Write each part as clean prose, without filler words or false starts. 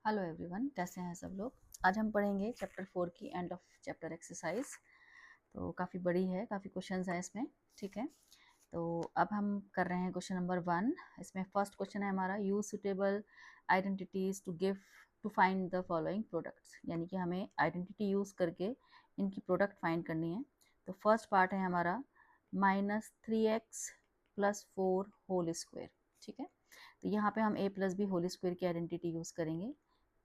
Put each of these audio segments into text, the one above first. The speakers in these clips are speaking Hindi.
हेलो एवरीवन, कैसे हैं सब लोग। आज हम पढ़ेंगे चैप्टर 4 की एंड ऑफ चैप्टर एक्सरसाइज। तो काफ़ी बड़ी है, काफ़ी क्वेश्चंस हैं इसमें। ठीक है, तो अब हम कर रहे हैं क्वेश्चन नंबर 1। इसमें फर्स्ट क्वेश्चन है हमारा, use suitable identities to find the following products. यानी कि हमें आइडेंटिटी यूज़ करके इनकी प्रोडक्ट फाइंड करनी है। तो फर्स्ट पार्ट है हमारा -3x + 4 होल स्क्वायर। ठीक है, तो यहाँ पे हम a + b होल स्क्वायर की आइडेंटिटी यूज़ करेंगे।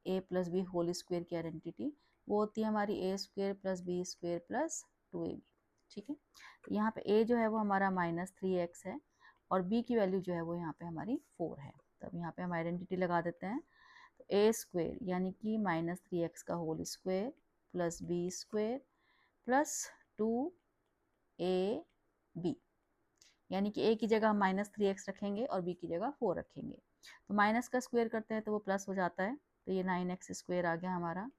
a + b होल स्क्वायर की आइडेंटिटी वो होती है हमारी a² + b² + 2ab। ठीक है, तो यहाँ पे a जो है वो हमारा -3x है और b की वैल्यू जो है वो यहाँ पे हमारी 4 है। तो अब यहाँ पे हम आइडेंटिटी लगा देते हैं। तो a² यानी कि -3x का होल स्क्वायर + b² + 2ab, यानी कि a की जगह हम -3x रखेंगे और b की जगह 4 रखेंगे। तो माइनस का स्क्वायर करते हैं तो वो प्लस हो जाता है। तो ये 9x² आ गया हमारा,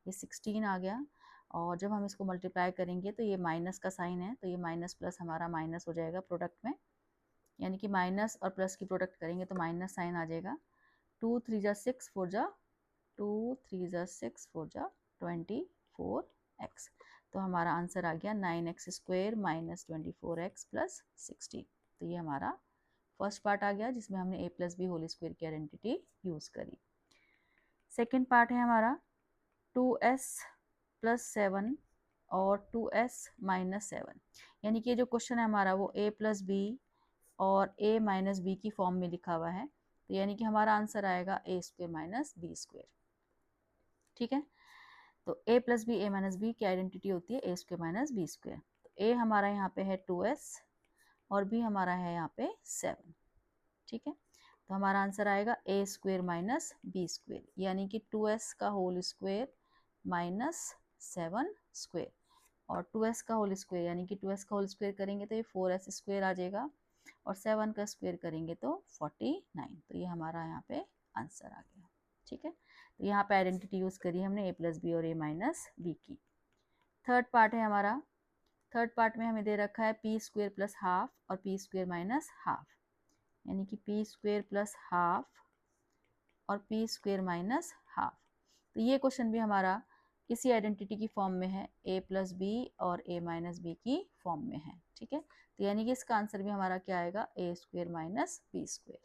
ये 16 आ गया। और जब हम इसको मल्टीप्लाई करेंगे तो ये माइनस का साइन है, तो ये माइनस प्लस हमारा माइनस हो जाएगा प्रोडक्ट में। यानी कि माइनस और प्लस की प्रोडक्ट करेंगे तो माइनस साइन आ जाएगा। 2 3 × 6 4 × 2 3 × 6 4 × 24x। तो हमारा आंसर आ गया 9x² - 24x + 16। तो ये हमारा फर्स्ट पार्ट आ गया जिसमें हमने a + b होल स्क्वायर की आइडेंटिटी यूज़ करी। सेकेंड पार्ट है हमारा 2s + 7 और 2s - 7। यानी कि ये जो क्वेश्चन है हमारा वो a + b और a - b की फॉर्म में लिखा हुआ है। तो यानी कि हमारा आंसर आएगा a² - b²। ठीक है, तो a + b a - b की आइडेंटिटी होती है a² - b²। तो a हमारा यहाँ पे है 2s और b हमारा है यहाँ पे 7। ठीक है, तो हमारा आंसर आएगा a² - b², यानी कि 2s का होल स्क्वायर -7² और 2s का होल स्क्वायर, यानी कि 2s का होल स्क्वायर करेंगे तो ये 4s² आ जाएगा और 7 का स्क्वायर करेंगे तो 49। तो ये हमारा यहाँ पे आंसर आ गया। ठीक है, तो यहाँ पे आइडेंटिटी यूज़ करी हमने a + b और a - b की। थर्ड पार्ट है हमारा, थर्ड पार्ट में हमें दे रखा है p² + ½ और p² - ½ यानी कि p² + ½ और p² - ½। तो ये क्वेश्चन भी हमारा इसी आइडेंटिटी की फॉर्म में है, a + b और a - b की फॉर्म में है। ठीक है, तो यानी कि इसका आंसर भी हमारा क्या आएगा, a² - b²।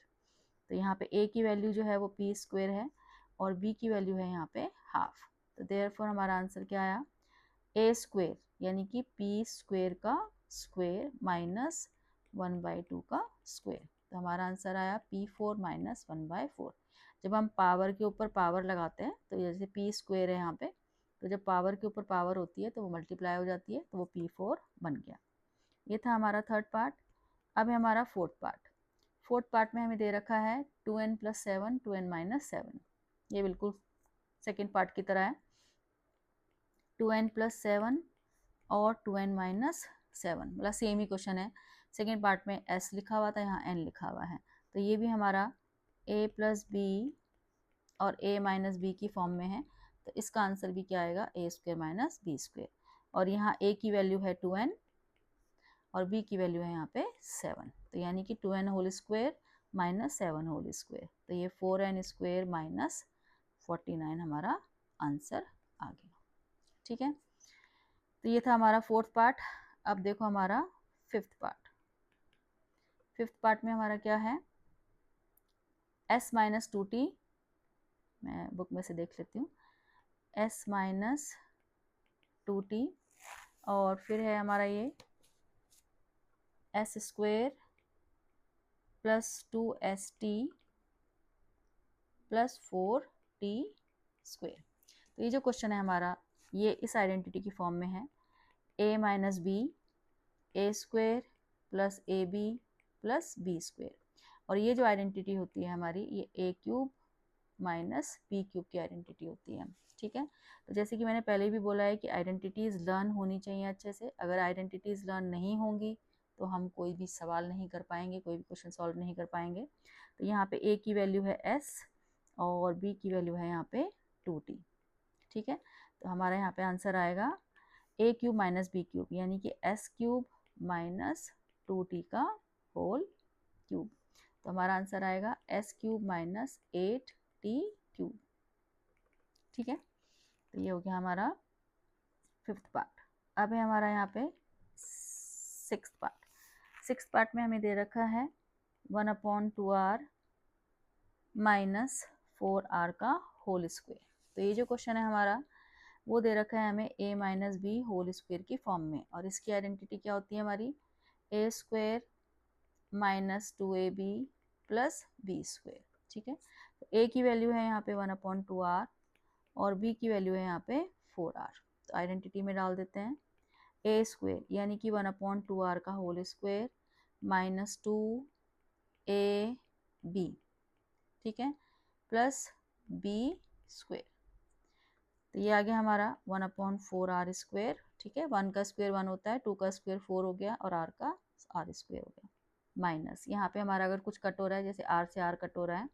तो यहाँ पे a की वैल्यू जो है वो p² है और b की वैल्यू है यहाँ पे ½। तो देयरफॉर हमारा आंसर क्या आया, a² यानी कि p² का स्क्वायर -1/2 का स्क्वायर। तो हमारा आंसर आया p4 - 1/4। जब हम पावर के ऊपर पावर लगाते हैं तो जैसे p² है यहाँ पे, तो जब पावर के ऊपर पावर होती है तो वो मल्टीप्लाई हो जाती है, तो वो p4 बन गया। ये था हमारा थर्ड पार्ट। अब है हमारा फोर्थ पार्ट। फोर्थ पार्ट में हमें दे रखा है 2n + 7 2n - 7। ये बिल्कुल सेकेंड पार्ट की तरह है, 2n + 7 और 2n - 7, मतलब सेम ही क्वेश्चन है। सेकेंड पार्ट में s लिखा हुआ था, यहाँ n लिखा हुआ है। तो ये भी हमारा a + b और a - b की फॉर्म में है। तो इसका आंसर भी क्या आएगा, a² - b²। और यहाँ a की वैल्यू है 2n और b की वैल्यू है यहाँ पे 7। तो यानी कि 2n whole square - 7 whole square. तो ये 4n² - 49 हमारा आंसर आ गया। ठीक है, तो ये था हमारा फोर्थ पार्ट। अब देखो हमारा फिफ्थ पार्ट। फिफ्थ पार्ट में हमारा क्या है, s - 2t। मैं बुक में से देख लेती हूँ, s - 2t और फिर है हमारा ये s² + 2st + 4t²। तो ये जो क्वेश्चन है हमारा ये इस आइडेंटिटी की फॉर्म में है, a - b a² + ab + b²। और ये जो आइडेंटिटी होती है हमारी, ये a³ - b³ की आइडेंटिटी होती है। ठीक है, तो जैसे कि मैंने पहले भी बोला है कि आइडेंटिटीज़ लर्न होनी चाहिए अच्छे से। अगर आइडेंटिटीज़ लर्न नहीं होंगी तो हम कोई भी सवाल नहीं कर पाएंगे, कोई भी क्वेश्चन सॉल्व नहीं कर पाएंगे। तो यहाँ पे a की वैल्यू है s और b की वैल्यू है यहाँ पे 2t। ठीक है, तो हमारा यहाँ पे आंसर आएगा a³ - b³, यानी कि s³ - 2t का होल क्यूब। तो हमारा आंसर आएगा s³ - 8t³। ठीक है, तो ये हो गया हमारा 5th पार्ट। अब है हमारा यहाँ पे 6th पार्ट। 6th पार्ट में हमें दे रखा है 1/2r -4r का होल स्क्वायर। तो ये जो क्वेश्चन है हमारा वो दे रखा है हमें a - b होल स्क्वायर की फॉर्म में, और इसकी आइडेंटिटी क्या होती है हमारी, a square -2ab plus b square. ठीक है, तो a की वैल्यू है यहाँ पे 1/2r और b की वैल्यू है यहाँ पे 4r। तो आइडेंटिटी में डाल देते हैं a स्क्वायर यानी कि 1/2r का होल स्क्वायर -2ab, ठीक है, प्लस b स्क्वायर। तो ये आ गया हमारा 1/4r स्क्वायर। ठीक है, 1 का स्क्वायर 1 होता है, 2 का स्क्वायर 4 हो गया और r का r स्क्वायर हो गया, माइनस यहाँ पे हमारा अगर कुछ कट हो रहा है, जैसे r से r कट हो रहा है,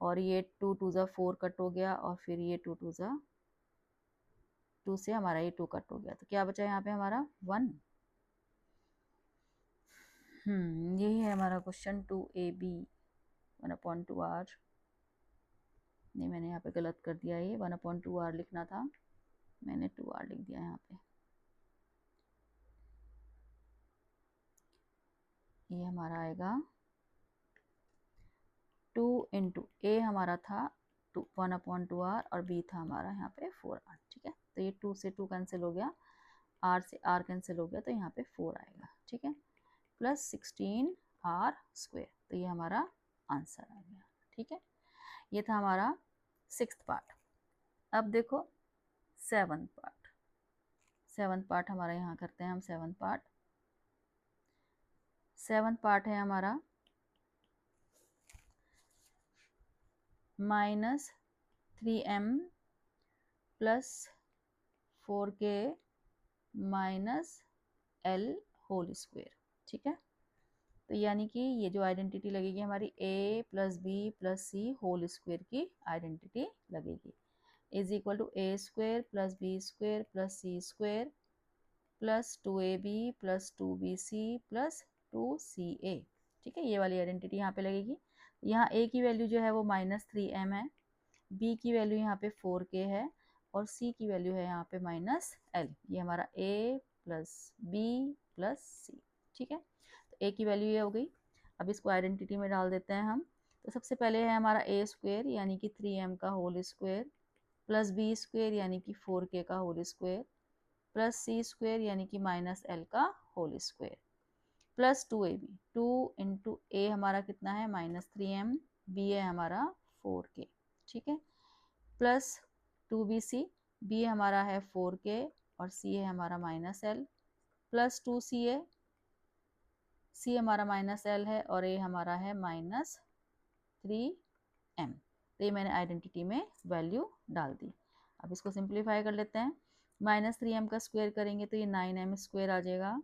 और ये 2 2 ज़ा 4 कट हो गया, और फिर ये 2 2 ज़ा 2 से हमारा ये 2 कट हो गया, तो क्या बचा यहाँ पे हमारा 1। यही है हमारा क्वेश्चन 2ab 1/2r। नहीं, मैंने यहाँ पे गलत कर दिया, ये 1/2r लिखना था, मैंने 2r लिख दिया यहाँ पे। ये हमारा आएगा 2 इंटू ए हमारा था 1/2r और b था हमारा यहाँ पे 4r। ठीक है, तो ये 2 से 2 कैंसिल हो गया, r से r कैंसिल हो गया, तो यहाँ पे 4 आएगा। ठीक है, प्लस 16r स्क्वायर। तो ये हमारा आंसर आ गया। ठीक है, ये था हमारा 6th पार्ट। अब देखो 7th पार्ट। 7th पार्ट हमारा यहाँ करते हैं हम 7th पार्ट। 7th पार्ट है हमारा -3m plus 4k minus l whole square. ठीक है, तो यानी कि ये जो आइडेंटिटी लगेगी हमारी a plus b plus c whole square की आइडेंटिटी लगेगी, is equal to a square plus b square plus C square plus 2ab plus 2bc plus 2ca। ठीक है, ये वाली आइडेंटिटी यहाँ पे लगेगी। यहाँ a की वैल्यू जो है वो -3m है, b की वैल्यू यहाँ पे 4k है, और c की वैल्यू है यहाँ पे -l। ये हमारा a plus b plus c। ठीक है, तो a की वैल्यू ये हो गई। अब इसको आइडेंटिटी में डाल देते हैं हम। तो सबसे पहले है हमारा a स्क्वायर यानी कि 3m का whole square plus b square यानी कि 4k का होल स्क्वायर प्लस सी स्क्वायर यानी कि -l का whole square plus 2ab। 2 into A हमारा कितना है -3m, b है हमारा 4k। ठीक है, प्लस 2bc, b हमारा है 4k और c है हमारा -l प्लस 2ca, c हमारा -l है और a हमारा है -3m। तो ये मैंने आइडेंटिटी में वैल्यू डाल दी। अब इसको सिंप्लीफाई कर लेते हैं। -3m का स्क्वायर करेंगे तो ये 9m स्क्वायर आ जाएगा।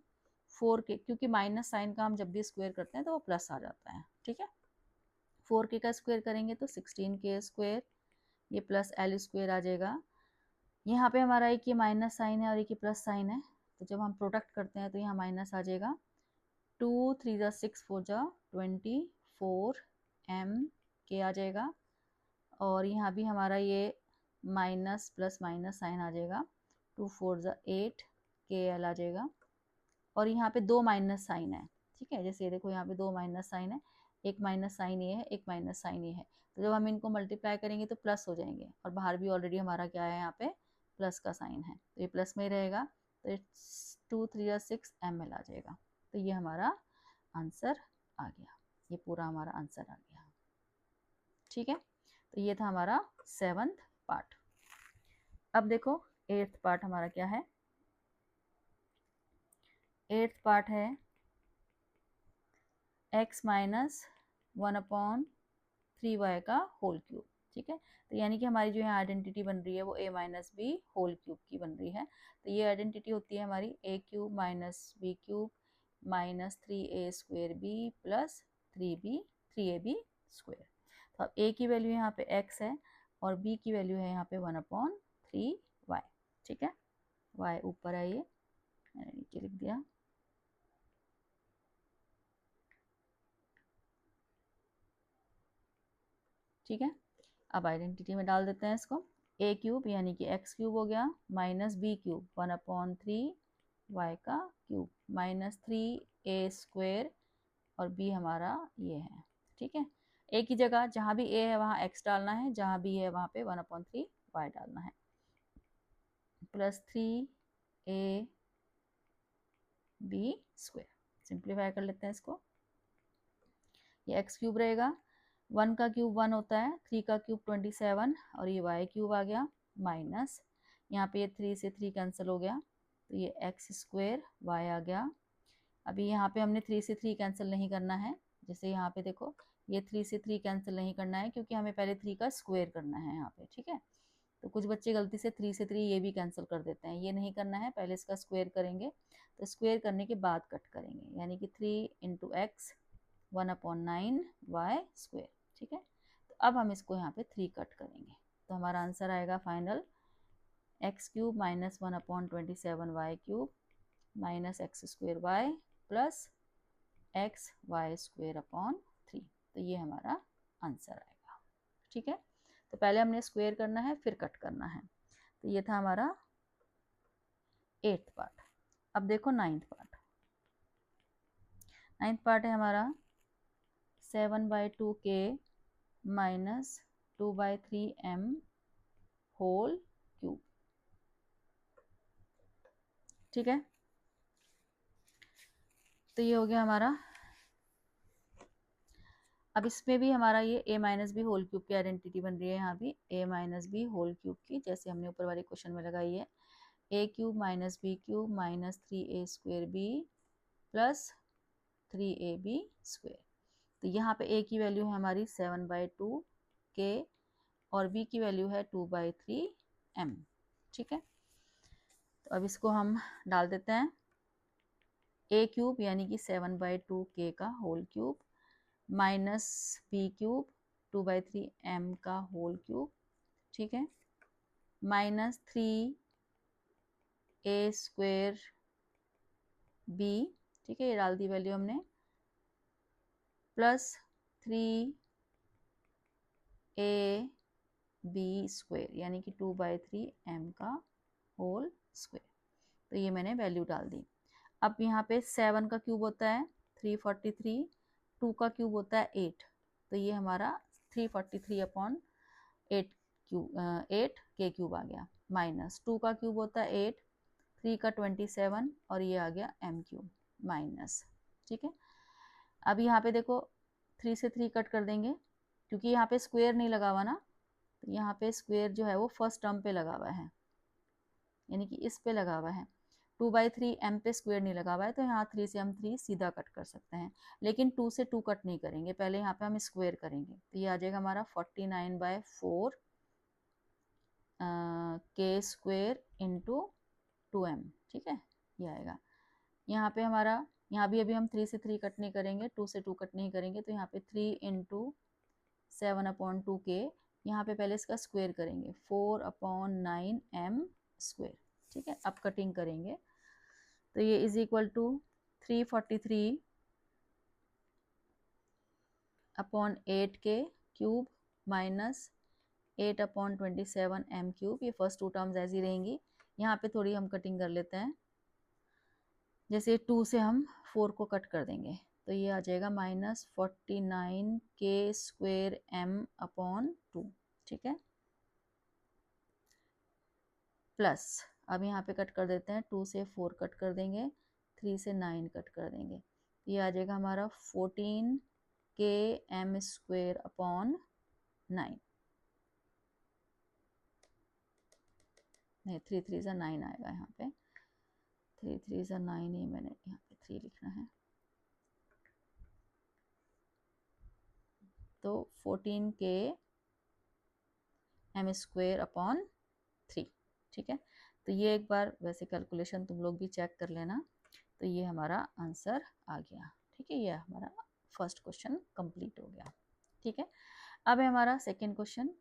4k, क्योंकि माइनस साइन का हम जब भी स्क्वायर करते हैं तो वो प्लस आ जाता है। ठीक है, 4k का स्क्वायर करेंगे तो 16k स्क्वायर, ये प्लस l स्क्वायर आ जाएगा। यहाँ पे हमारा एक ये माइनस साइन है और एक ये प्लस साइन है, तो जब हम प्रोडक्ट करते हैं तो यहाँ माइनस आ जाएगा। 2 3 ज़ा 6 4 ज़ा 24m के आ जाएगा, और यहाँ भी हमारा ये माइनस प्लस माइनस साइन आ जाएगा। 2 4 ज़ा 8 के एल आ जाएगा, और यहाँ पे 2 माइनस साइन है। ठीक है, जैसे ये देखो यहाँ पे 2 माइनस साइन है, एक माइनस साइन ये है, एक माइनस साइन ये है, तो जब हम इनको मल्टीप्लाई करेंगे तो प्लस हो जाएंगे, और बाहर भी ऑलरेडी हमारा क्या है यहाँ पे प्लस का साइन है, तो ये प्लस में ही रहेगा। तो 2 3 ज़ा 6 ml आ जाएगा। तो ये हमारा आंसर आ गया, ये पूरा हमारा आंसर आ गया। ठीक है, तो ये था हमारा 7th पार्ट। अब देखो 8th पार्ट हमारा क्या है। 8th पार्ट है x माइनस 1/3y का होल क्यूब। ठीक है, तो यानी कि हमारी जो यहाँ आइडेंटिटी बन रही है वो a minus b whole cube की बन रही है। तो ये आइडेंटिटी होती है हमारी a cube minus b cube minus 3a square b plus 3ab square. तो अब a की वैल्यू यहाँ पे x है और b की वैल्यू है यहाँ पे 1/3y। ठीक है, y ऊपर है, ये मैंने नीचे लिख दिया। ठीक है, अब आइडेंटिटी में डाल देते हैं इसको। ए क्यूब यानी कि एक्स क्यूब हो गया, माइनस बी क्यूब 1/3 वाई का क्यूब, माइनस 3a स्क्वायर, और बी हमारा ये है। ठीक है, ए की जगह जहाँ भी ए है वहाँ एक्स डालना है, जहाँ बी है वहाँ पे 1/3 वाई डालना है, plus 3a B square. Simplify कर लेते हैं इसको, ये एक्स क्यूब रहेगा, 1 का क्यूब 1 होता है, 3 का क्यूब 27, और ये वाई क्यूब आ गया, माइनस यहाँ पे ये 3 से 3 कैंसिल हो गया, तो ये एक्स स्क्वायर वाई आ गया। अभी यहाँ पे हमने 3 से 3 कैंसिल नहीं करना है, जैसे यहाँ पे देखो ये 3 से 3 कैंसिल नहीं करना है क्योंकि हमें पहले 3 का स्क्वायर करना है यहाँ पे। ठीक है, तो कुछ बच्चे गलती से 3 से 3 ये भी कैंसिल कर देते हैं, ये नहीं करना है, पहले इसका स्क्वायर करेंगे, तो स्क्वायर करने के बाद कट करेंगे, यानी कि 3 × x 1/9 वाई स्क्वायर। ठीक है, तो अब हम इसको यहाँ पे 3 कट करेंगे, तो हमारा आंसर आएगा final x cube minus 1/27 y cube minus x square y plus x y square upon 3। तो ये हमारा आंसर आएगा। ठीक है, तो पहले हमने स्क्वायर करना है फिर कट करना है। तो ये था हमारा 8th पार्ट। अब देखो 9th पार्ट। 9th पार्ट है हमारा 7/2k minus 2/3m whole cube. ठीक है, तो ये हो गया हमारा। अब इसमें भी हमारा ये a minus b whole cube की आइडेंटिटी बन रही है, यहाँ भी a minus b whole cube की, जैसे हमने ऊपर वाले क्वेश्चन में लगाई है, a cube minus b cube minus 3a square b plus 3ab square. तो यहाँ पे a की वैल्यू है हमारी 7/2k और b की वैल्यू है 2/3m। ठीक है, तो अब इसको हम डाल देते हैं, a क्यूब यानी कि 7/2k का whole cube minus b cube 2/3m का होल क्यूब। ठीक है, माइनस 3a स्क्वायर b, ठीक है, ये डाल दी वैल्यू हमने, प्लस 3a बी स्क्वायर यानी कि 2/3m का होल स्क्वायर। तो ये मैंने वैल्यू डाल दी। अब यहाँ पे 7 का क्यूब होता है 343, 2 का क्यूब होता है 8, तो ये हमारा 343/8 के क्यूब आ गया, माइनस 2 का क्यूब होता है 8, 3 का 27, और ये आ गया m क्यूब माइनस। ठीक है, अब यहाँ पे देखो 3 से 3 कट कर देंगे क्योंकि यहाँ पे स्क्वायर नहीं लगा हुआ ना, तो यहाँ पे स्क्वायर जो है वो फर्स्ट टर्म पे लगा हुआ है, यानी कि इस पे लगा हुआ है, 2/3m पे स्क्वायर नहीं लगा हुआ है, तो यहाँ 3 से हम 3 सीधा कट कर सकते हैं, लेकिन 2 से 2 कट नहीं करेंगे, पहले यहाँ पे हम स्क्वायर करेंगे, तो ये आ जाएगा हमारा 49/4 k स्क्वायर इंटू 2m। ठीक है, ये आएगा। यहाँ पे हमारा, यहाँ भी अभी हम 3 से 3 कट नहीं करेंगे, 2 से 2 कट नहीं करेंगे, तो यहाँ पे 3 × 7/2k, यहाँ पे पहले इसका स्क्वायर करेंगे, 4/9m स्क्वायर। ठीक है, अब कटिंग करेंगे, तो ये is equal to 343/8k cube minus 8/27m cube. ये फर्स्ट 2 टर्म्स ऐसी रहेंगी। यहाँ पे थोड़ी हम कटिंग कर लेते हैं, जैसे 2 से हम 4 को कट कर देंगे, तो ये आ जाएगा माइनस 49k स्क्वायर m/2। ठीक है, प्लस अब यहाँ पे कट कर देते हैं, 2 से 4 कट कर देंगे, 3 से 9 कट कर देंगे, ये आ जाएगा हमारा 14k m स्क्वायर अपॉन 9, नहीं 3 3 9 आएगा, यहाँ पे 3 3 9 ही, मैंने यहाँ पे 3 लिखना है, तो 14k m स्क्वायर अपॉन 3। ठीक है, तो ये एक बार वैसे कैलकुलेशन तुम लोग भी चेक कर लेना, तो ये हमारा आंसर आ गया। ठीक है, ये हमारा फर्स्ट क्वेश्चन कंप्लीट हो गया। ठीक है, अब है हमारा सेकंड क्वेश्चन।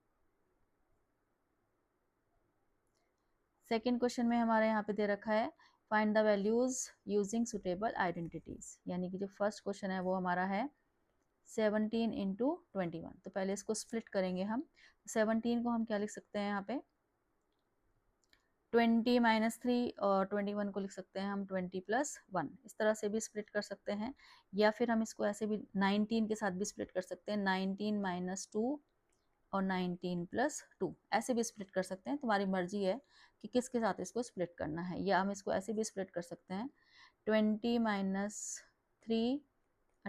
सेकंड क्वेश्चन में हमारे यहाँ पे दे रखा है find the values using suitable identities, यानी कि जो फर्स्ट क्वेश्चन है वो हमारा है 17 × 21। तो पहले इसको स्प्लिट करेंगे हम, 17 को हम क्या लिख सकते हैं यहाँ पे 20 माइनस 3 और 21 को लिख सकते हैं हम 20 प्लस 1, इस तरह से भी स्प्लिट कर सकते हैं। या फिर हम इसको ऐसे भी 19 के साथ भी स्प्लिट कर सकते हैं, 19 माइनस 2 और 19 प्लस 2, ऐसे भी स्प्लिट कर सकते हैं। तुम्हारी मर्जी है कि किसके साथ इसको स्प्लिट करना है। या हम इसको ऐसे भी स्प्लिट कर सकते हैं, 20 माइनस 3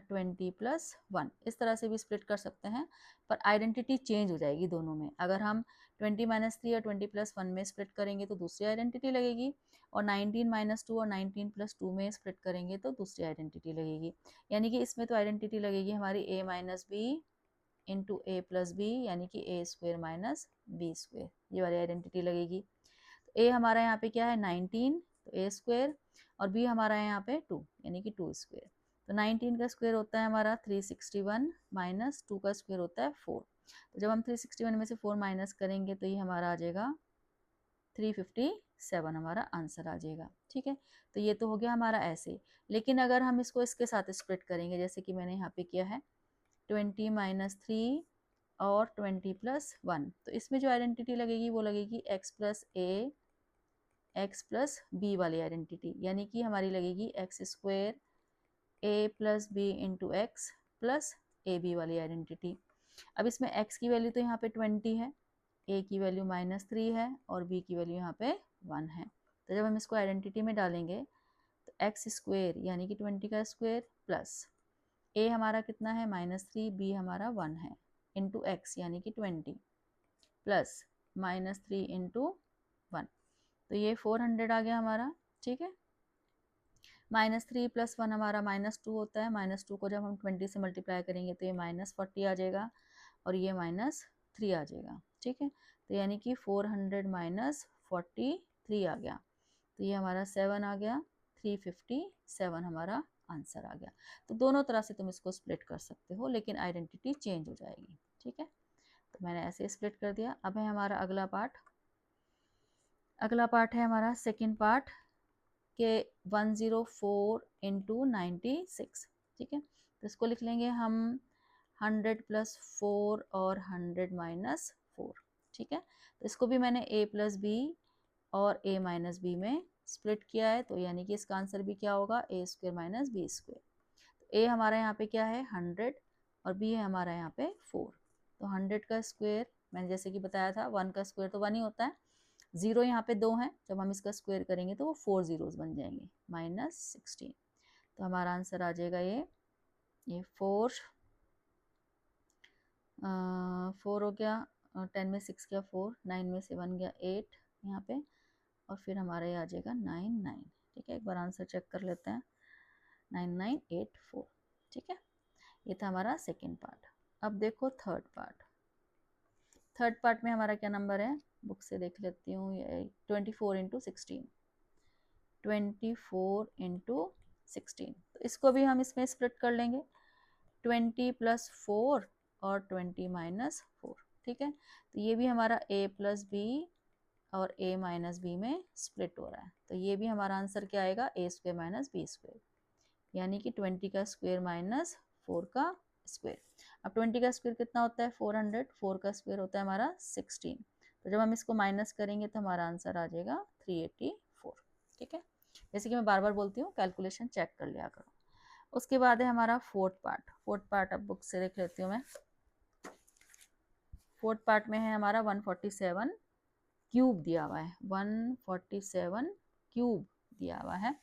20 प्लस 1, इस तरह से भी स्प्लिट कर सकते हैं। पर आइडेंटिटी चेंज हो जाएगी दोनों में। अगर हम 20 माइनस 3 और 20 प्लस 1 में स्प्लिट करेंगे तो दूसरी आइडेंटिटी लगेगी, और 19 माइनस 2 और 19 प्लस 2 में स्प्लिट करेंगे तो दूसरी आइडेंटिटी लगेगी। यानी कि इसमें तो आइडेंटिटी लगेगी हमारी a minus b into a plus b, यानी कि a square minus b square, ये वाली आइडेंटिटी लगेगी। तो ए हमारा यहाँ पे क्या है 19, तो ए स्क्वेयर, और बी हमारा है यहाँ पे 2, यानी कि 2 स्क्वेयर। तो 19 का स्क्वायर होता है हमारा 361 माइनस 2 का स्क्वायर होता है 4। तो जब हम 361 में से 4 माइनस करेंगे तो ये हमारा आ जाएगा 357, हमारा आंसर आ जाएगा। ठीक है, तो ये तो हो गया हमारा ऐसे। लेकिन अगर हम इसको इसके साथ स्प्लिट करेंगे, जैसे कि मैंने यहाँ पे किया है 20 माइनस 3 और 20 प्लस 1, तो इसमें जो आइडेंटिटी लगेगी वो लगेगी x plus a x plus b वाली आइडेंटिटी, यानी कि हमारी लगेगी x square a plus b into x plus a b वाली आइडेंटिटी। अब इसमें x की वैल्यू तो यहाँ पे 20 है, a की वैल्यू -3 है और b की वैल्यू यहाँ पे 1 है। तो जब हम इसको आइडेंटिटी में डालेंगे तो एक्स स्क्वेयर यानी कि 20 का स्क्वेयर प्लस a हमारा कितना है -3, b हमारा 1 है, इंटू एक्स यानी कि 20 प्लस -3 इंटू 1, तो ये 400 आ गया हमारा। ठीक है, -3 प्लस 1 हमारा -2 होता है, -2 को जब हम 20 से मल्टीप्लाई करेंगे तो ये -40 आ जाएगा और ये -3 आ जाएगा। ठीक है, तो यानी कि 400 माइनस 43 आ गया, तो ये हमारा 7 आ गया, 357 हमारा आंसर आ गया। तो दोनों तरह से तुम इसको स्प्लिट कर सकते हो, लेकिन आइडेंटिटी चेंज हो जाएगी। ठीक है, तो मैंने ऐसे स्प्लिट कर दिया। अब है हमारा अगला पार्ट। अगला पार्ट है हमारा सेकेंड पार्ट के 104 इंटू 96। ठीक है, तो इसको लिख लेंगे हम 100 प्लस 4 और 100 माइनस 4। ठीक है, तो इसको भी मैंने a प्लस बी और a माइनस बी में स्प्लिट किया है, तो यानी कि इसका आंसर भी क्या होगा a square minus b square. तो a हमारा यहाँ पे क्या है 100 और b है हमारा यहाँ पे 4। तो 100 का स्क्वेयर मैंने जैसे कि बताया था 1 का स्क्वेयर तो 1 ही होता है, 0 यहाँ पे 2 है, जब हम इसका स्क्वायर करेंगे तो वो 4 जीरोस बन जाएंगे, -16। तो हमारा आंसर आ जाएगा ये 4 हो गया, 10 में 6 गया 4, 9 में से 1 गया 8 यहाँ पे, और फिर हमारा ये आ जाएगा 99। ठीक है, एक बार आंसर चेक कर लेते हैं, 9984। ठीक है, ये था हमारा सेकेंड पार्ट। अब देखो थर्ड पार्ट। थर्ड पार्ट में हमारा क्या नंबर है, बुक से देख लेती हूँ, ये 24 इंटू 16, 24 इंटू 16। तो इसको भी हम इसमें स्प्लिट कर लेंगे, 20 प्लस 4 और 20 माइनस 4। ठीक है, तो ये भी हमारा a प्लस बी और a माइनस बी में स्प्लिट हो रहा है, तो ये भी हमारा आंसर क्या आएगा a square minus b square, यानी कि 20 का स्क्वेयर माइनस 4 का स्क्वेयर। अब 20 का स्क्वेयर कितना होता है 400, 4 का स्क्वेयर होता है हमारा 16, तो जब हम इसको माइनस करेंगे तो हमारा आंसर आ जाएगा 384। ठीक है, जैसे कि मैं बार बार बोलती हूँ, कैलकुलेशन चेक कर लिया करो। उसके बाद है हमारा फोर्थ पार्ट। फोर्थ पार्ट अब बुक से देख लेती हूँ मैं। फोर्थ पार्ट में है हमारा 147 क्यूब दिया हुआ है, 147 क्यूब दिया हुआ है,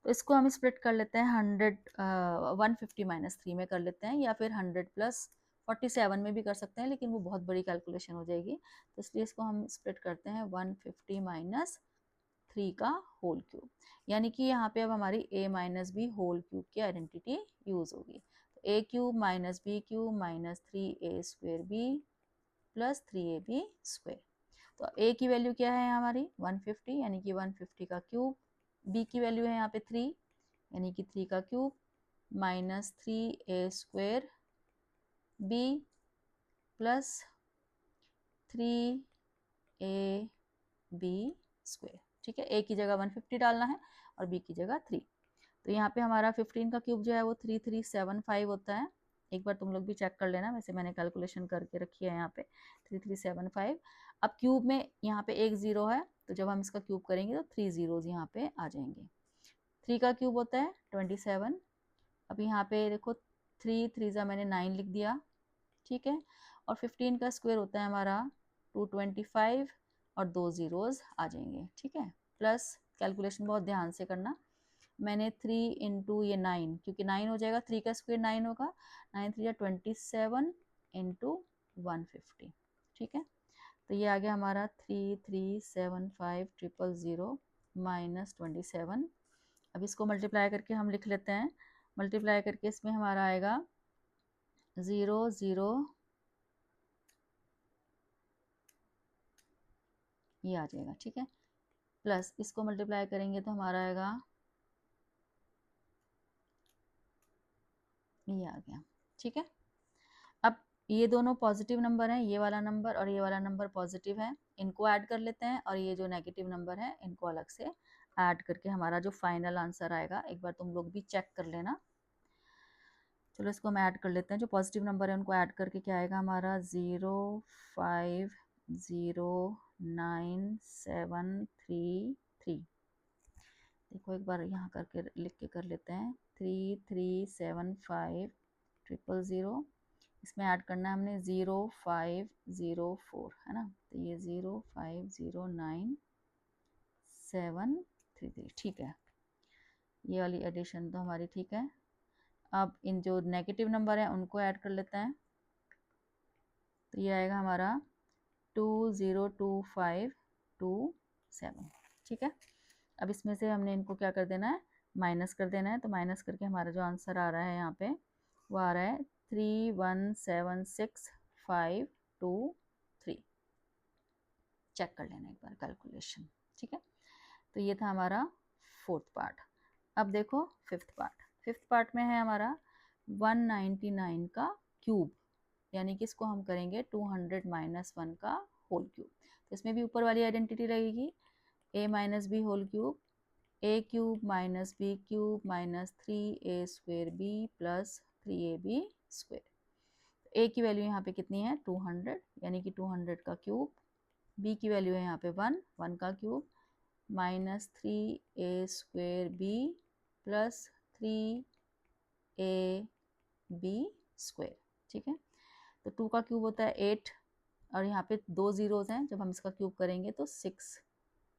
तो इसको हम स्प्लिट कर लेते हैं 150 माइनस 3 में कर लेते हैं, या फिर 100 प्लस 47 में भी कर सकते हैं, लेकिन वो बहुत बड़ी कैलकुलेशन हो जाएगी, तो इसलिए इसको हम स्प्लिट करते हैं 150 माइनस 3 का होल क्यूब, यानी कि यहाँ पे अब हमारी a minus b whole cube की आइडेंटिटी यूज होगी। तो a cube minus b cube minus 3a square b plus 3ab square. तो a की वैल्यू क्या है हमारी 150, यानी कि 150 का क्यूब, b की वैल्यू है यहाँ पे 3, यानी कि 3 का cube minus 3a square b plus 3ab square. ठीक है, a की जगह 150 डालना है और b की जगह 3। तो यहाँ पे हमारा 15 का क्यूब जो है वो 3375 होता है, एक बार तुम लोग भी चेक कर लेना, वैसे मैंने कैलकुलेशन करके रखी है यहाँ पे 3375। अब क्यूब में यहाँ पे एक ज़ीरो है, तो जब हम इसका क्यूब करेंगे तो 3 ज़ीरोज़ यहाँ पे आ जाएंगे। 3 का क्यूब होता है 27। अब यहाँ पे देखो 3 3 ज़ा मैंने 9 लिख दिया, ठीक है। और 15 का स्क्वायर होता है हमारा 225 और 2 ज़ीरोज़ आ जाएंगे, ठीक है। प्लस कैलकुलेशन बहुत ध्यान से करना, मैंने 3 इंटू ये 9, क्योंकि 9 हो जाएगा, 3 का स्क्वायर 9 होगा, 9 3 27 इंटू 150, ठीक है। तो ये आ गया हमारा 3375000 माइनस 27। अब इसको मल्टीप्लाई करके हम लिख लेते हैं, मल्टीप्लाई करके इसमें हमारा आएगा 0 0, ये आ जाएगा, ठीक है। प्लस इसको मल्टीप्लाई करेंगे तो हमारा आएगा, ये आ गया, ठीक है। अब ये दोनों पॉजिटिव नंबर हैं, ये वाला नंबर और ये वाला नंबर पॉजिटिव है, इनको ऐड कर लेते हैं, और ये जो नेगेटिव नंबर है इनको अलग से ऐड करके हमारा जो फाइनल आंसर आएगा, एक बार तुम लोग भी चेक कर लेना। चलो इसको हम ऐड कर लेते हैं, जो पॉजिटिव नंबर है उनको ऐड करके क्या आएगा हमारा 0509733। देखो एक बार यहाँ करके लिख के कर लेते हैं, 3375000, इसमें ऐड करना है हमने 0504, है ना, तो ये 0509733, ठीक है। ये वाली एडिशन तो हमारी ठीक है। अब इन जो नेगेटिव नंबर है उनको ऐड कर लेते हैं, तो ये आएगा हमारा 202527, ठीक है। अब इसमें से हमने इनको क्या कर देना है, माइनस कर देना है, तो माइनस करके हमारा जो आंसर आ रहा है यहाँ पे वो आ रहा है 3176523। चेक कर लेना एक बार कैलकुलेशन, ठीक है। तो ये था हमारा फोर्थ पार्ट। अब देखो फिफ्थ पार्ट। फिफ्थ पार्ट में है हमारा 199 का क्यूब, यानी कि इसको हम करेंगे 200 माइनस 1 का होल क्यूब। तो इसमें भी ऊपर वाली आइडेंटिटी रहेगी, a minus b whole cube, a cube minus b cube minus 3a square b plus 3ab square. a की वैल्यू यहाँ पे कितनी है 200, यानी कि 200 का क्यूब, b की वैल्यू है यहाँ पे 1 का cube minus 3a square b plus 3ab square, ठीक है। तो 2 का क्यूब होता है 8, और यहाँ पे 2 ज़ीरोज़ हैं, जब हम इसका क्यूब करेंगे तो 6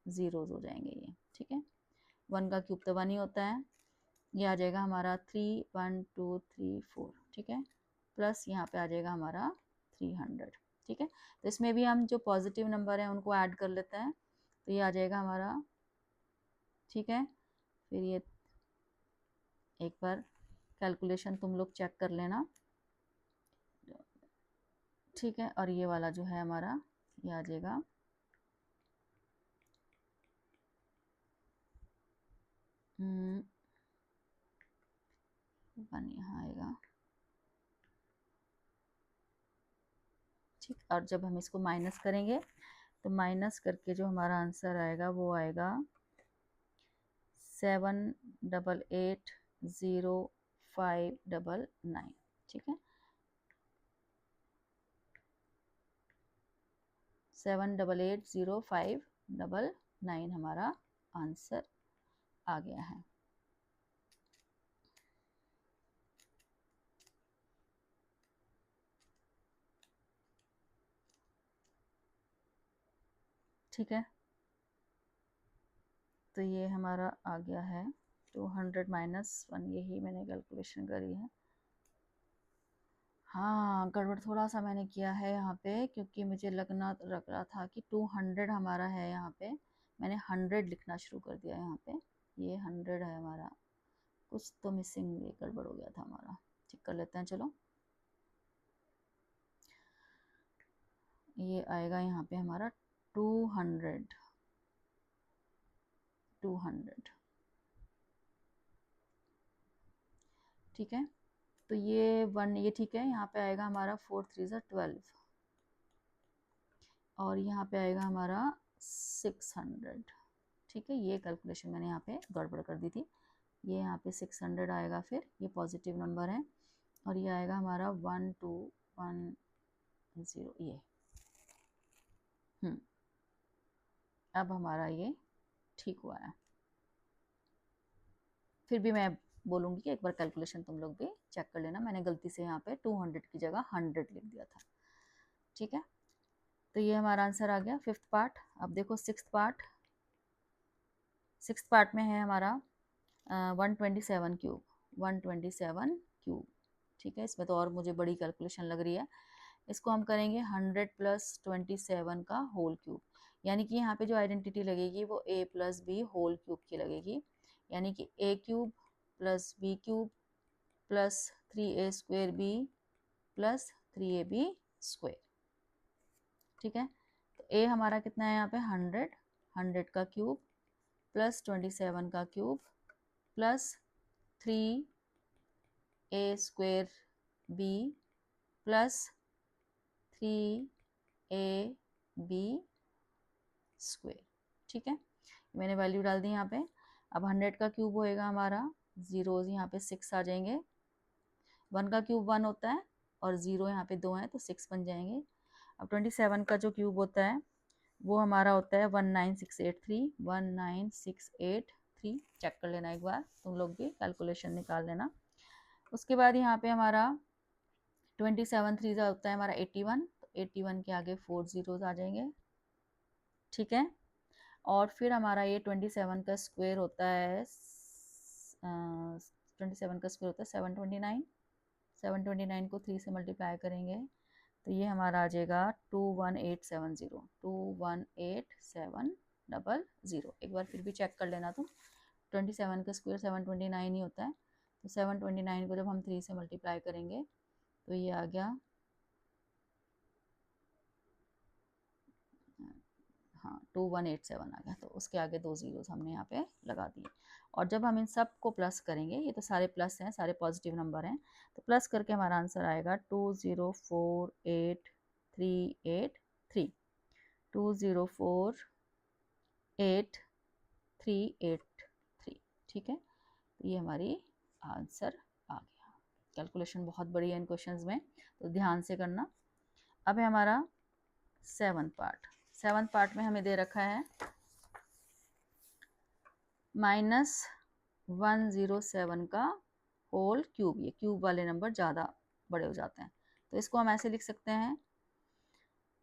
ज़ीरोज़ हो जाएंगे ये, ठीक है। 1 का क्यूब तो 1 ही होता है, ये आ जाएगा हमारा 3 1 2 3 4, ठीक है। प्लस यहाँ पे आ जाएगा हमारा 300, ठीक है। तो इसमें भी हम जो पॉजिटिव नंबर हैं उनको ऐड कर लेते हैं, तो ये आ जाएगा हमारा, ठीक है। फिर ये एक बार कैलकुलेशन तुम लोग चेक कर लेना, ठीक है। और ये वाला जो है हमारा ये आ जाएगा 1 यहाँ आएगा, ठीक। और जब हम इसको माइनस करेंगे तो माइनस करके जो हमारा आंसर आएगा वो आएगा 7880599, ठीक है। 7880599 हमारा आंसर आ गया है। ठीक है, तो ये हमारा आ गया है 200 माइनस 1, यही मैंने कैलकुलेशन करी है। हाँ, गड़बड़ थोड़ा सा मैंने किया है यहाँ पे, क्योंकि मुझे लग रहा था कि 200 हमारा है, यहाँ पे मैंने 100 लिखना शुरू कर दिया। यहाँ पे ये 100 है हमारा, कुछ तो मिसिंग, ये गड़बड़ हो गया था हमारा, ठीक कर लेते हैं। चलो ये आएगा यहाँ पे हमारा 200, ठीक है। तो ये 1 ये ठीक है, यहाँ पे आएगा हमारा 4 3 12, और यहाँ पे आएगा हमारा 600, ठीक है। ये कैलकुलेशन मैंने यहाँ पे गड़बड़ कर दी थी, ये यहाँ पे 600 आएगा, फिर ये पॉजिटिव नंबर है, और ये आएगा हमारा 1210 ये। अब हमारा ये ठीक हुआ है। फिर भी मैं बोलूँगी कि एक बार कैलकुलेशन तुम लोग भी चेक कर लेना, मैंने गलती से यहाँ पे 200 की जगह 100 लिख दिया था। ठीक है, तो ये हमारा आंसर आ गया फिफ्थ पार्ट। अब देखो सिक्स्थ पार्ट में है हमारा 127 क्यूब, 127 क्यूब। ठीक है, इसमें तो और मुझे बड़ी कैलकुलेशन लग रही है। इसको हम करेंगे 100 + 27 का होल क्यूब, यानी कि यहाँ पे जो आइडेंटिटी लगेगी वो a + b होल क्यूब की लगेगी, यानी कि a³ + b³ + 3a² b + 3ab²। ठीक है, तो a हमारा कितना है यहाँ पे 100 का क्यूब + 27 का क्यूब + 3a² b + 3ab²। ठीक है, मैंने वैल्यू डाल दी यहाँ पे। अब 100 का क्यूब होएगा हमारा, जीरोज यहाँ पे 6 आ जाएंगे, 1 का क्यूब 1 होता है और 0 यहाँ पे 2 है तो 6 बन जाएंगे। अब 27 का जो क्यूब होता है वो हमारा होता है 19683, 19683। चेक कर लेना एक बार, तुम लोग भी कैलकुलेशन निकाल लेना। उसके बाद यहाँ पे हमारा 27 3 होता है हमारा 81, तो 81 के आगे 4 जीरोज आ जाएंगे। ठीक है, और फिर हमारा ये 27 का स्क्वायर होता है 27 का स्क्वायर होता है 729, 729 को 3 से मल्टीप्लाई करेंगे तो ये हमारा आ जाएगा 21870, 21870। एक बार फिर भी चेक कर लेना तुम, 27 का स्क्वायर 729 ही होता है, तो 729 को जब हम 3 से मल्टीप्लाई करेंगे तो ये आ गया, हाँ 2187 आ गया, तो उसके आगे 2 जीरोस हमने यहाँ पे लगा दिए। और जब हम इन सब को प्लस करेंगे, ये तो सारे प्लस हैं, सारे पॉजिटिव नंबर हैं, तो प्लस करके हमारा आंसर आएगा 204883, 204883। ठीक है, तो ये हमारी आंसर आ गया। कैलकुलेशन बहुत बड़ी है इन क्वेश्चंस में, तो ध्यान से करना। अब है हमारा सेवंथ पार्ट में हमें दे रखा है -107 का होल क्यूब। ये क्यूब वाले नंबर ज़्यादा बड़े हो जाते हैं, तो इसको हम ऐसे लिख सकते हैं,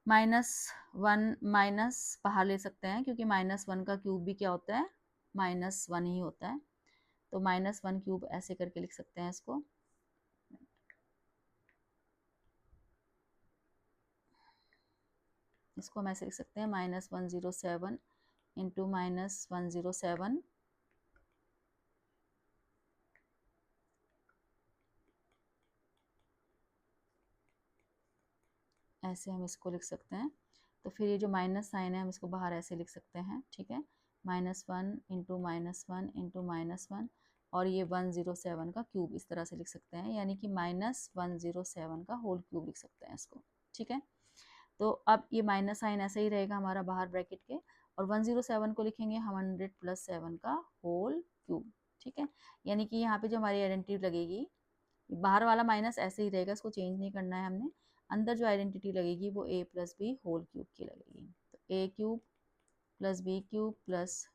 -1 माइनस बाहर ले सकते हैं क्योंकि -1 का क्यूब भी क्या होता है, -1 ही होता है, तो -1 क्यूब ऐसे करके लिख सकते हैं इसको। इसको हम ऐसे लिख सकते हैं -107 इंटू -107 ऐसे हम इसको लिख सकते हैं। तो फिर ये जो माइनस साइन है हम इसको बाहर ऐसे लिख सकते हैं। ठीक है, -1 इंटू -1 इंटू -1 और ये 107 का क्यूब इस तरह से लिख सकते हैं, यानी कि -107 का होल क्यूब लिख सकते हैं इसको। ठीक है, तो अब ये माइनस साइन ऐसे ही रहेगा हमारा बाहर ब्रैकेट के, और 107 को लिखेंगे हम 100 + 7 का होल क्यूब। ठीक है, यानी कि यहाँ पे जो हमारी आइडेंटिटी लगेगी, बाहर वाला माइनस ऐसे ही रहेगा, इसको चेंज नहीं करना है हमने। अंदर जो आइडेंटिटी लगेगी वो a + b होल क्यूब की लगेगी, तो a³ + b³ +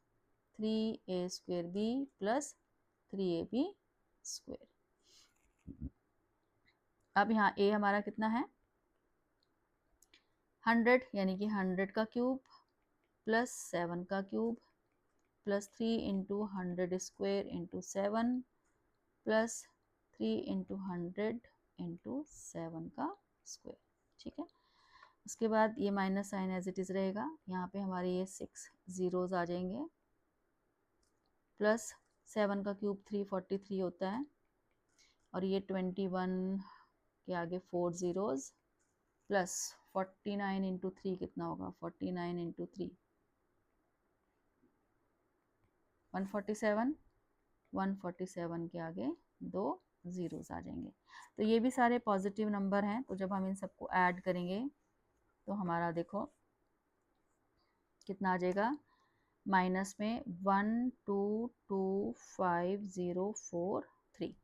3a² b + 3ab²। अब यहाँ a हमारा कितना है 100, यानी कि 100 का क्यूब + 7 का cube + 3 into 100² into 7 + 3 into 100 into 7 का स्क्वायर। ठीक है, उसके बाद ये minus sign as it is रहेगा, यहाँ पे हमारे ये 6 जीरोज आ जाएंगे, + 7 का क्यूब 343 होता है, और ये 21 के आगे 4 जीरोज + 49 इंटू 3 कितना होगा, 49 इंटू 3 147, 147 के आगे 2 जीरोस आ जाएंगे। तो ये भी सारे पॉजिटिव नंबर हैं, तो जब हम इन सबको ऐड करेंगे तो हमारा देखो कितना आ जाएगा, माइनस में 122504 3।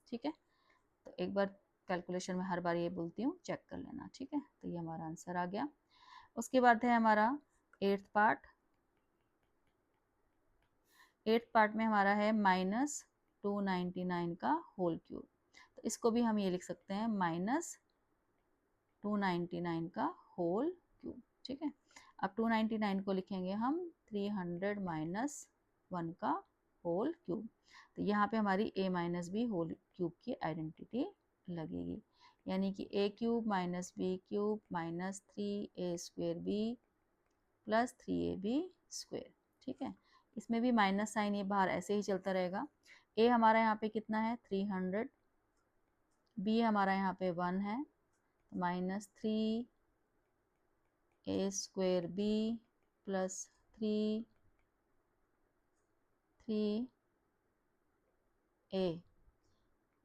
ठीक है, तो एक बार कैलकुलेशन में हर बार ये बोलती हूँ, चेक कर लेना, ठीक है। तो ये हमारा आंसर आ गया। उसके बाद है हमारा 8th पार्ट। 8th पार्ट में हमारा है -299 का होल क्यूब। तो इसको भी हम ये लिख सकते हैं -299 का होल क्यूब, ठीक है। अब 299 को लिखेंगे हम 300 - 1 का होल क्यूब। तो यहाँ पे हमारी a minus b whole cube की आइडेंटिटी लगेगी, यानी कि a cube minus b cube minus 3a² b plus 3ab square, ठीक है। इसमें भी माइनस साइन ये बाहर ऐसे ही चलता रहेगा। a हमारा यहाँ पे कितना है 300, b हमारा यहाँ पे 1 है, -3 a² b plus 3 a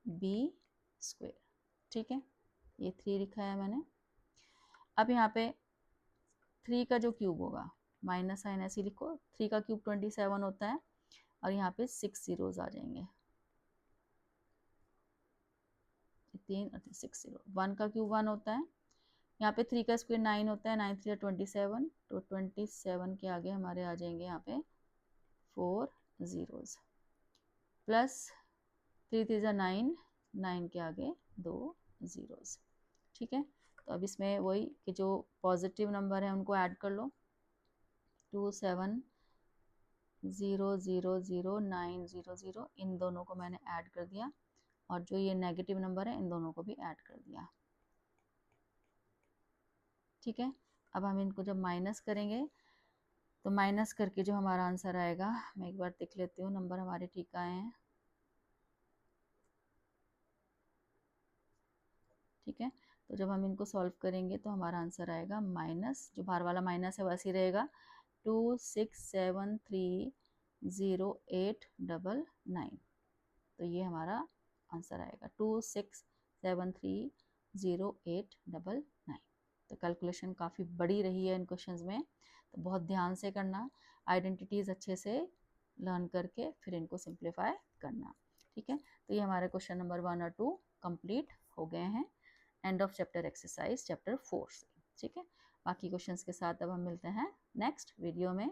b square, ठीक है। ये 3 लिखा है मैंने। अब यहाँ पे 3 का जो क्यूब होगा, माइनस साइन ऐसे लिखो, 3 का क्यूब 27 होता है और यहाँ पे 6 जीरोज आ जाएंगे, 3 और 6 जीरो। 1 का क्यूब 1 होता है, यहाँ पे 3 का स्क्वायर 9 होता है, 9 3 27, तो 27 के आगे हमारे आ जाएंगे यहाँ पे 4 जीरोज, प्लस 3 3 9, 9 के आगे 2 जीरोज, ठीक है। तो अब इसमें वही कि जो पॉजिटिव नंबर है उनको ऐड कर लो, 2 7 0 0 0 9 0 0, इन दोनों को मैंने ऐड कर दिया, और जो ये नेगेटिव नंबर है इन दोनों को भी ऐड कर दिया, ठीक है। अब हम इनको जब माइनस करेंगे तो माइनस करके जो हमारा आंसर आएगा, मैं एक बार देख लेती हूँ नंबर हमारे ठीक आए हैं, ठीक है। तो जब हम इनको सॉल्व करेंगे तो हमारा आंसर आएगा माइनस, जो बाहर वाला माइनस है वैसे ही रहेगा, 2673089। तो ये हमारा आंसर आएगा 2673089। तो कैलकुलेशन काफ़ी बड़ी रही है इन क्वेश्चंस में, तो बहुत ध्यान से करना, आइडेंटिटीज़ अच्छे से लर्न करके फिर इनको सिंप्लीफाई करना, ठीक है। तो ये हमारे क्वेश्चन नंबर 1 और 2 कंप्लीट हो गए हैं। End of chapter exercise chapter 4 से, ठीक है। बाकी क्वेश्चंस के साथ अब हम मिलते हैं नेक्स्ट वीडियो में।